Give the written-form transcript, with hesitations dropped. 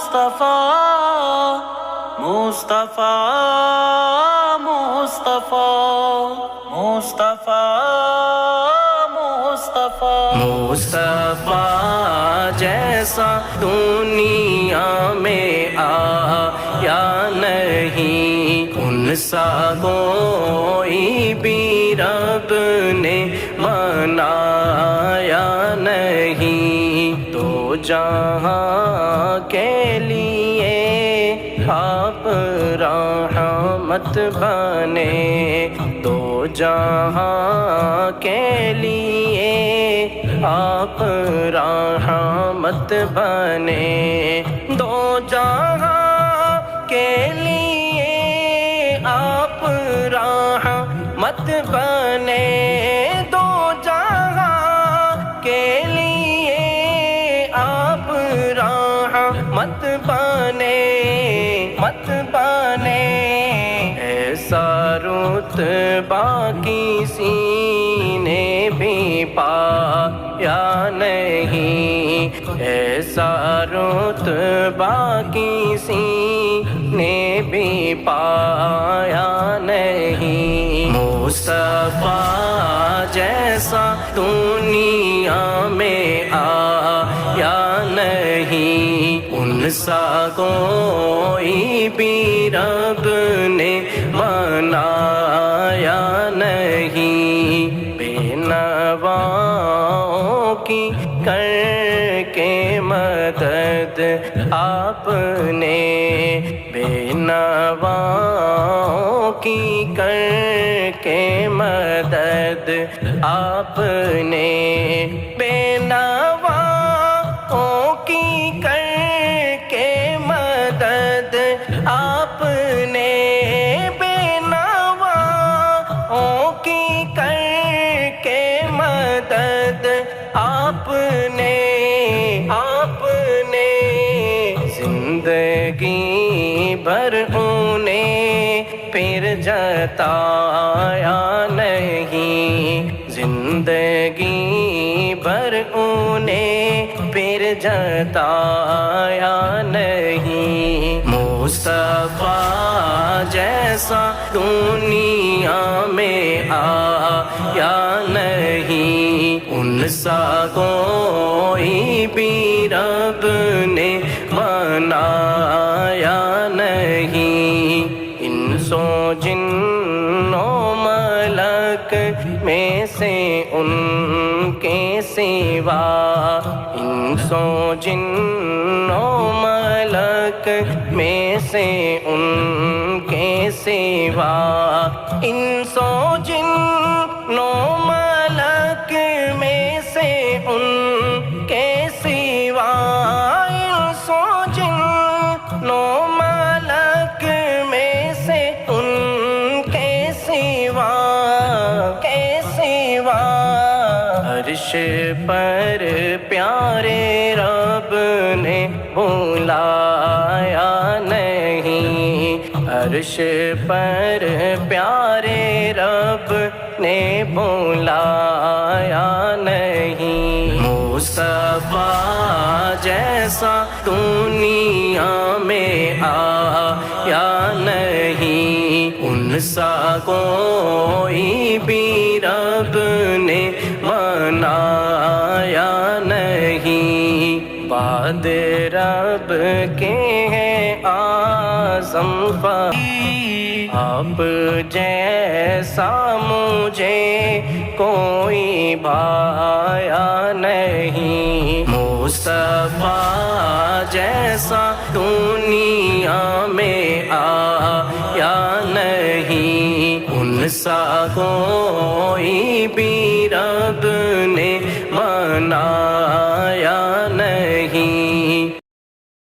مصطفیٰ مصطفیٰ مصطفیٰ مصطفیٰ مصطفیٰ مصطفیٰ جیسا دنیا میں آیا نہیں، ان سا کوئی بھی رب نے بنایا نہیں، تو جہاں کے لیے آپ رحمت بنے، تو جہاں کے لیے آپ رحمت بنے، دو جہاں کے لیے آپ رحمت بنے، دو جہاں کے لیے آپ رحمت بنے، مت بنے، ایسا رتبہ کسی نے بھی پایا نہیں، ایسا رتبہ کسی نے بھی پایا نہیں، مصطفیٰ جیسا دنیا میں آیا نہیں، ان سا کوئی بھی رب نے بنایا نہیں، بے نواؤں کی کر کے مدد آپ نے، بے نواؤں کی کر کے مدد آپ نے، بے نواؤں کی کر کے مدد آپ نے، بے نواؤں کی کر کے مدد آپ نے، آپ نے زندگی بھر انہیں پھر جتایا نہیں، زندگی بھر انہیں پھر جتایا نہیں، مصطفیٰ جیسا دنیا میں آیا نہیں، ان سا کوئی بھی رب نے بنایا نہیں، انس و جن و ملک میں سے ان کے سوا، انس و جن و ملک میں سے ان کے سوا، انس و جن و ملک میں سے ان کے سوا، انس و جن و ملک میں سے ان کے سوا، کے سوا، عرش پر پیارے رب نے بلایا نہیں، عرش پر پیارے رب نے بلایا نہیں، مصطفیٰ جیسا دنیا میں آیا نہیں، ان سا کوئی بھی رب نے بنایا نہیں، بعد رب کے ہیں اعظم فقیر، آپ جیسا مجھے کوئی بھایا نہیں، مصطفیٰ جیسا دنیا میں آیا نہیں، ان سا کوئی بھی رب نے بنایا